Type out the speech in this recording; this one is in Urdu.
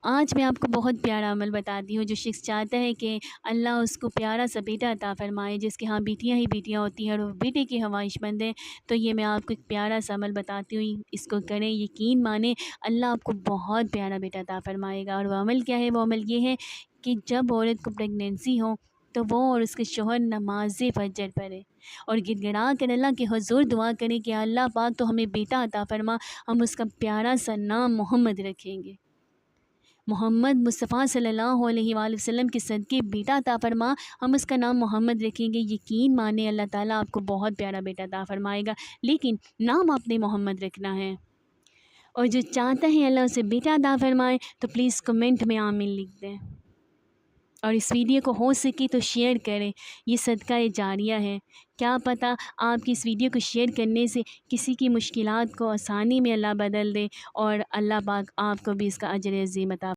آج میں آپ کو بہت پیارا عمل بتاتی ہوں۔ جو شخص چاہتا ہے کہ اللہ اس کو پیارا سا بیٹا عطا فرمائے، جس کے ہاں بیٹیاں ہی بیٹیاں ہوتی ہیں اور وہ بیٹے کی خواہش مند ہے، تو یہ میں آپ کو ایک پیارا سا عمل بتاتی ہوں، اس کو کریں، یقین مانیں اللہ آپ کو بہت پیارا بیٹا عطا فرمائے گا۔ اور وہ عمل کیا ہے؟ وہ عمل یہ ہے کہ جب عورت کو پریگنینسی ہو تو وہ اور اس کے شوہر نماز فجر پڑھے اور گڑ گڑا کر اللہ کے حضور دعا کریں کہ اللہ پاک تو ہمیں بیٹا عطا فرما، ہم اس کا پیارا سا نام محمد رکھیں گے، محمد مصطفیٰ صلی اللہ علیہ وآلہ وسلم کے صدقے بیٹا عطا فرما، ہم اس کا نام محمد رکھیں گے۔ یقین مانیں اللہ تعالیٰ آپ کو بہت پیارا بیٹا عطا فرمائے گا، لیکن نام آپ نے محمد رکھنا ہے۔ اور جو چاہتا ہے اللہ اسے بیٹا عطا فرمائے تو پلیز کمنٹ میں آمین لکھ دیں، اور اس ویڈیو کو ہو سکے تو شیئر کریں، یہ صدقہ جاریہ ہے۔ کیا پتہ آپ کی اس ویڈیو کو شیئر کرنے سے کسی کی مشکلات کو آسانی میں اللہ بدل دے، اور اللہ پاک آپ کو بھی اس کا اجر عظیم عطا